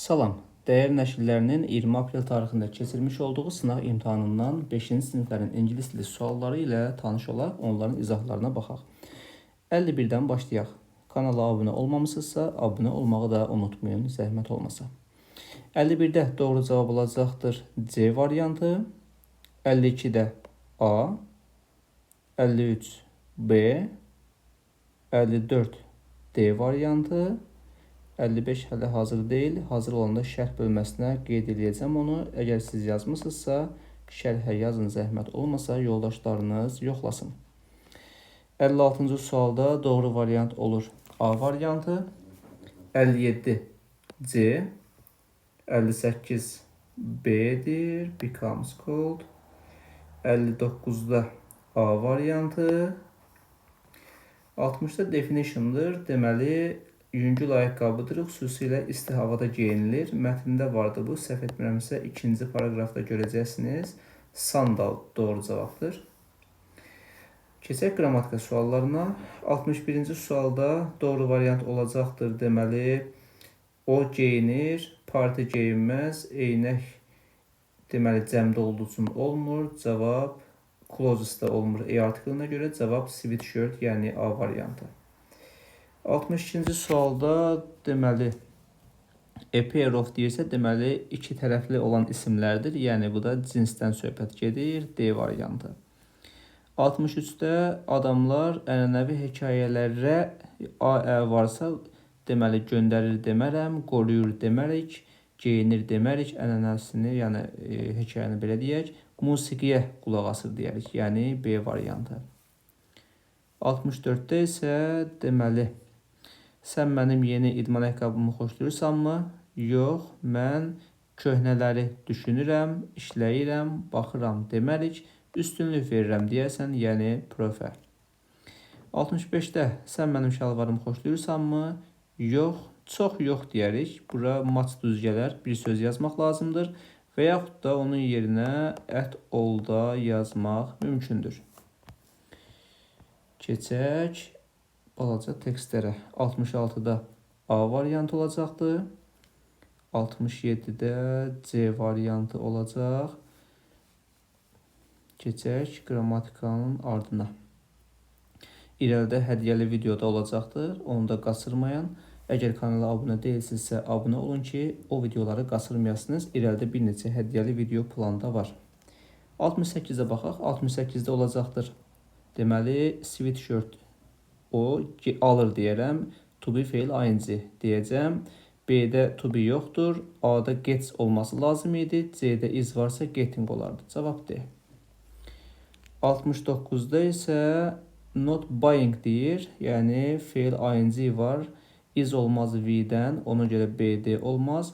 Salam, dəyər nəşrlərinin 20 aprel tarixində keçirilmiş olduğu sınaq imtahanından 5-ci siniflərin ingilis dili sualları ilə tanış olaraq onların izahlarına baxaq. 51-dən başlayaq. Kanala abunə olmamısınızsa, abunə olmağı da unutmayın, zəhmət olmasa. 51-də doğru cavab olacaqdır C variantı, 52-də A, 53 B, 54 D variantı, 55 hələ hazır deyil. Hazır olanda şərh bölməsinə qeyd edəcəm onu. Əgər siz yazmısınızsa, şərhə yazın, zəhmət olmasa yoldaşlarınız yoxlasın. 56-cı sualda doğru variant olur A variantı, 57 C, 58 B'dir, becomes cold. 59-da A variantı, 60-da definition'dır. Deməli, yüngül ayaqqabıdır, xüsusilə isti havada geyinilir. Mətndə vardı bu, səhv etmirəmsə, ikinci paragrafda görəcəksiniz. Sandal doğru cavabdır. Keçək qrammatika suallarına. 61-ci sualda doğru variant olacaqdır. Deməli, o geyinir, parti geyinməz, eynək deməli cəmdə olduğu üçün olmur. Cavab closes'da olmur. E artiklına görə cavab sweatshirt, yəni A variantı. 62-ci sualda deməli a pair of deyirsə, deməli iki tərəfli olan isimlərdir. Yəni bu da cinsdən söhbət gedir. D variantı. 63-də adamlar ənənəvi hekayələrə A varsa, deməli göndərir demərəm, qoruyur demərik, geyinir demərik, ənənəsini, yəni hekayəni belə deyək, musiqiyə qulaq asır deyərik. Yəni B variantı. 64-də isə deməli sən mənim yeni idman ayaqqabımı xoşlayırsanmı? Yox, mən köhnələri düşünürəm, işləyirəm, baxıram demərik, üstünlük verirəm deyəsən, yəni prefer. 65-də sən mənim şalvarımı xoşlayırsanmı? Yox, çox yox deyərik. Bura maç düz gələr, bir söz yazmaq lazımdır və yaxud da onun yerinə at all-da yazmaq mümkündür. Keçək balaca tekstlərə. 66-da A variantı olacaqdır. 67-də C variantı olacaq. Keçək qrammatikanın ardına. İrəlidə hədiyyəli videoda olacaqdır. Onu da qaçırmayın. Əgər kanala abunə deyilsinizsə, abunə olun ki, o videoları qaçırmayasınız. İrəlidə bir neçə hədiyyəli video planda var. 68-də baxaq. 68-də olacaqdır. Deməli, sweatshirt o alır deyərəm. To be feil ing deyəcəm. B-də to be yoxdur. A-da gets olması lazım idi. C-də is varsa getting olardı. Cavab D. 69-da isə not buying deyir. Yəni feil ing var. Is olmaz V-dən. Ona görə B-D olmaz.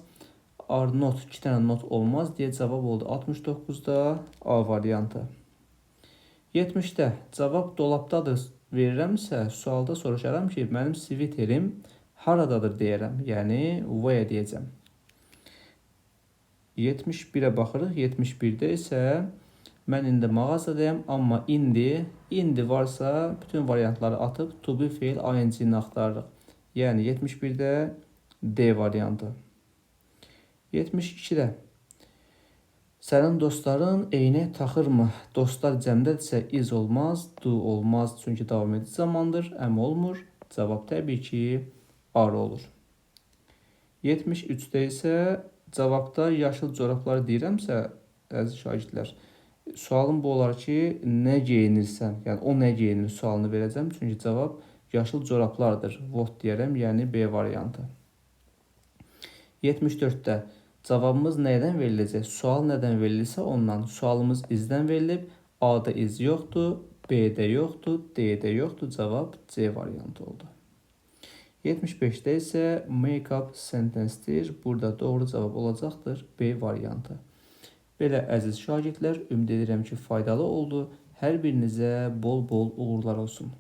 Are not, 2 dənə not olmaz deyə cavab oldu. 69-da A variantı. 70-də cavab dolabdadır verirəmsə, sualda soruşaram ki, mənim sviterim haradadır deyərəm. Yəni where deyəcəm. 71-ə baxırıq. 71-də isə mən indi mağazadayım, amma indi varsa bütün variantları atıb to be feil ing-ni axtarırıq. Yəni 71-də D variantı. 72-də sənin dostların eynək taxırmı? Dostlar cəmdədirsə is olmaz, do olmaz, çünki davam edici zamandır, olmur. Cavab təbii ki, are olur. 73-də isə cavabda yaşıl corablar deyirəmsə, əziz şagirdlər, sualım bu olar ki, nə geyinirsən, yəni o nə geyinir sualını verəcəm, çünki cavab yaşıl corablardır. What deyərəm, yəni B variantı. 74-də cavabımız nədən veriləcək? Sual nədən verilirsə ondan. Sualımız izdən verilib. A-da iz yoxdur, B-də yoxdur, D-də yoxdur. Cavab C variantı oldu. 75-də isə make up sentence-dir. Burada doğru cavab olacaqdır B variantı. Belə əziz şagirdlər, ümid edirəm ki, faydalı oldu. Hər birinizə bol-bol uğurlar olsun.